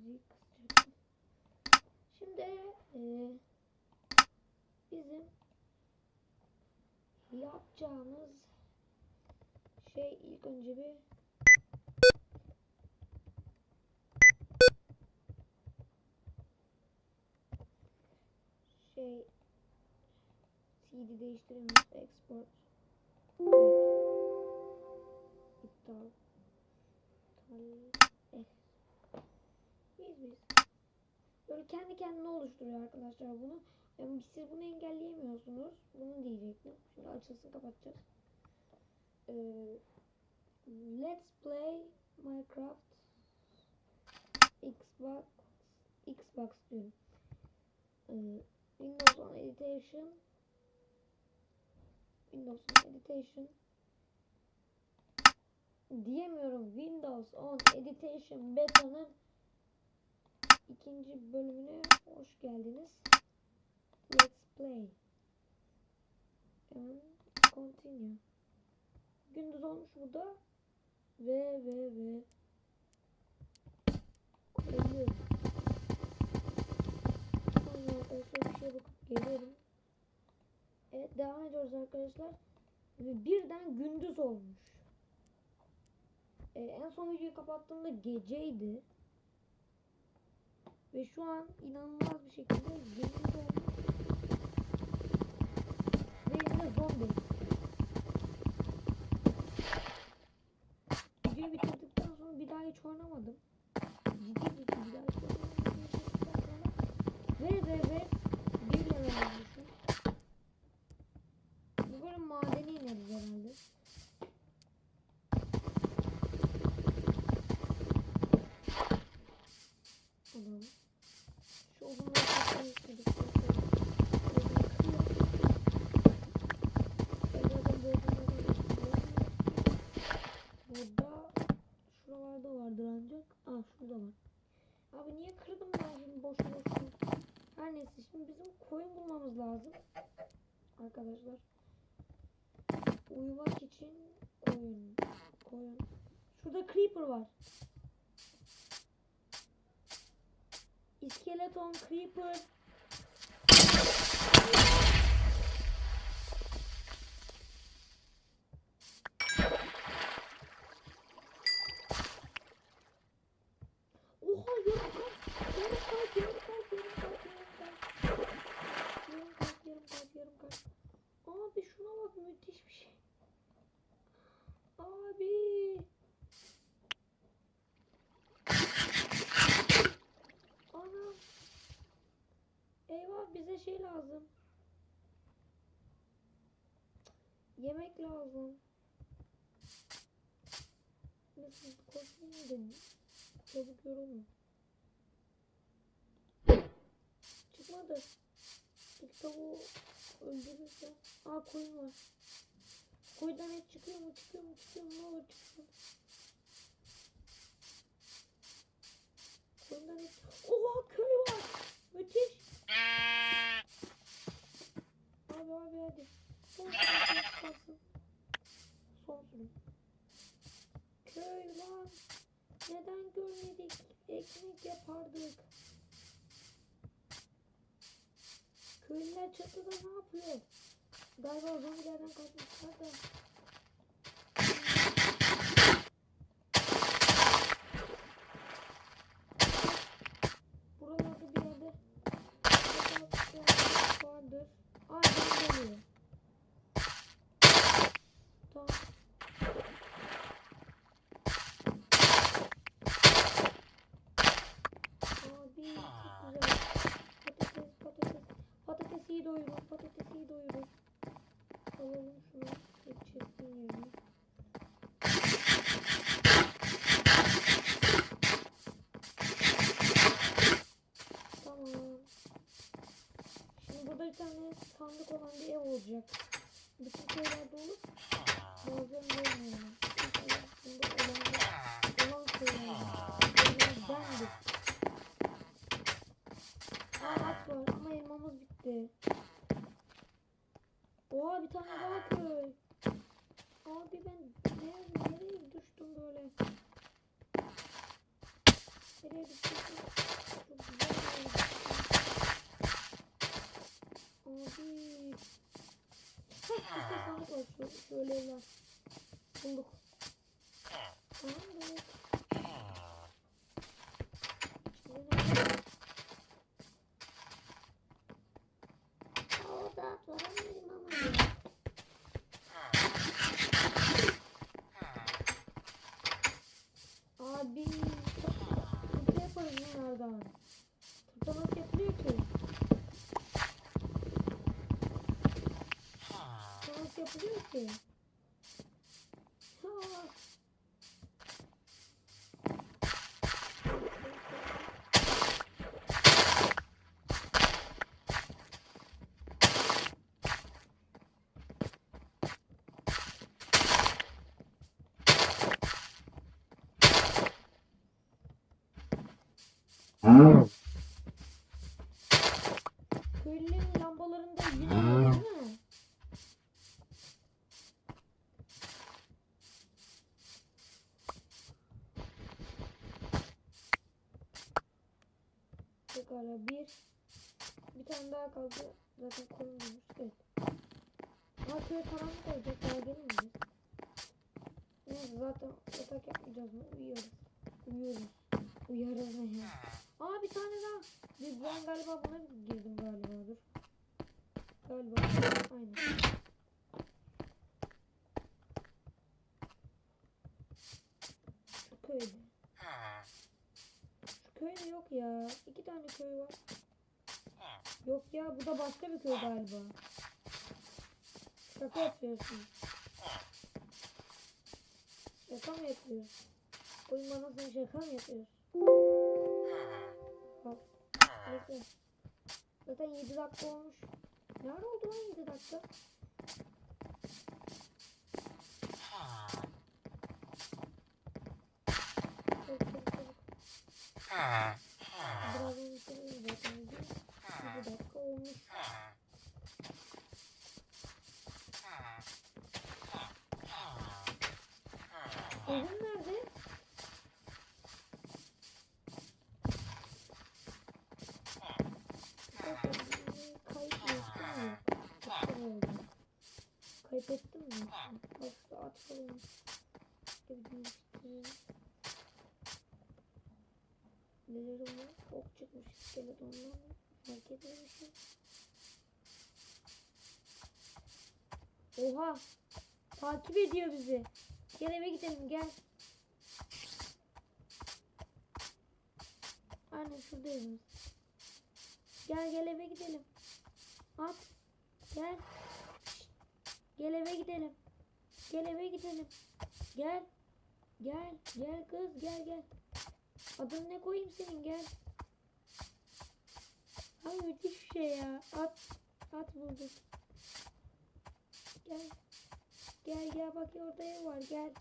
müziği kısacaktım. Şimdi bizim yapacağımız şey ilk önce bir CD değiştiremiyoruz. Export. İptal. Biz. Böyle kendi kendine oluşturuyor arkadaşlar bunu. Yani siz bunu engelleyemiyorsunuz. Bunu diyecektim. Şimdi açılsın, kapatacağız. Let's play Minecraft Xbox diyorum. Windows 10 Edition diyemiyorum. Windows 10 Edition Beta'nın ikinci bölümüne hoş geldiniz. Let's play. Continue. Gündüz olmuş burada. Ve ölüyorum. Sonra bir şeye bakıp geliyorum. Evet, devam ediyoruz arkadaşlar. Ve birden gündüz olmuş. En son videoyu kapattığımda geceydi. Ve şu an inanılmaz bir şekilde gündüz olmuş. Ve yine zombi. Videoyu bitirdikten sonra bir daha hiç oynamadım. Ciddi bir daha hiç oynamadım. Ve bir level olmuşum. Bu böyle madene ineriz herhalde. Tamam. Şu odunları katmayı istedik. Burada şuralarda vardır ancak. Şurada var. Abi niye kırdım ben şimdi boşu boşuna? Her neyse, şimdi bizim koyun bulmamız lazım. Arkadaşlar. Uyumak için koyun. Şurada creeper var. İskeleton creeper. Oha, yarım kalp. Abi şuna bak, müthiş bir şey. Abi. Ana. Eyvah, bize şey lazım. Yemek lazım. Nasıl koşmayayım da çabuk yorulma. Çıkmadı. İlk tavuğu öldürürse. Koyun var. Koydan et çıkıyor mu? Ne olur çıksın. Koydan et. Oha, köy var. Müthiş. Abi hadi. Son sürüm. Köy lan. Neden görmedik? Ekmek yapardık. Köylüler çatıda ne yapıyor? Galiba zombilerden kaçmışlar da. Buralarda bir yerde vardır. Ben geliyor. Tamam. Abi çok güzel. Patates iyi doyurur. Alalım şunu. Çektim yerine. Tamam. Şimdi burada bir tane sandık olan bir ev olacak. Bütün köylerde olur. Bazen olmuyor. Şimdi olan köylerde. Bendik. At var ama elmamız bitti. Oha, bir tane daha köy. Abi ben nereye düştüm böyle? Nereye düşüyorsun? Çok güzel. Abi. Hah, sandık var. Şöyle evler. Bulduk. Tamamdır. Orada duramıyorum ama ya. Abi. Çok yaparız bunlardan. Burada nasıl yapılıyor ki? Nasıl yapılıyor ki? Ha. Köylünün lambalarında yine var değil mi? Pekala bir tane daha kaldı. Zaten konumuz. Evet. Ama köy karanlık olacak. Daha gelmeyeceğiz. Neyse zaten yatak yapmayacağız mı? Uyuyoruz. Uyarız ne ya? Aa bir tane daha. Ben galiba buna girdim galiba. Dur. Galiba. Aynen. Şu köyde. Şu köyde yok ya. 2 tane köy var. Yok ya bu da başka bir köy galiba. Şaka yapıyorsun. Şaka mı yapıyorsun? Oyun bana sen şaka mı yapıyorsun? Bak. Neyse. Zaten 7 dakika olmuş. Nerede oldu lan 7 dakika? Çabuk. Birazdan bitirelim zaten. 7 dakika olmuş. Evin nerede? Kaybettim mi? Bak şu at falan. Nelerim var? Ok çıkmış. Skeletondan fark etmemişim. Oha! Takip ediyor bizi. Gel eve gidelim gel. Aynen şurada evimiz. Gel eve gidelim. At. Gel. Şişt. Gel eve gidelim. Gel eve gidelim. Gel. Gel kız gel. Adını ne koyayım senin gel. Ay müthiş bir şey ya. At bulduk. Gel bak orada ev var gel.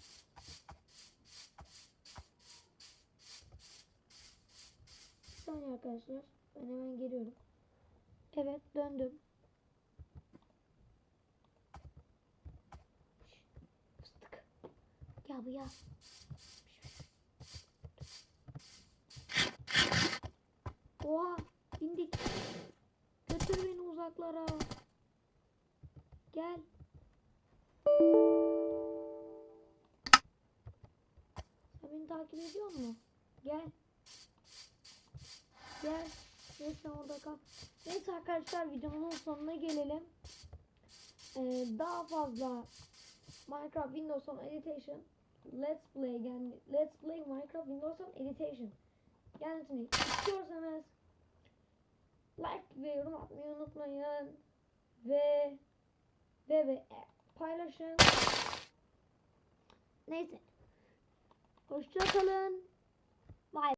Bir saniye arkadaşlar. Ben hemen geliyorum. Evet döndüm. Fıstık. Gel bu ya. Oha indik. Götür beni uzaklara. Gel. Sen beni takip ediyor musun? Gel. Neyse orada kal. Neyse arkadaşlar videomuzun sonuna gelelim. Daha fazla Minecraft Windows 10 Edition Let's Play Minecraft Windows 10 Edition gelmesini istiyorsanız like ve yorum atmayı unutmayın ve paylaşın. Neyse. Hoşça kalın. Bye.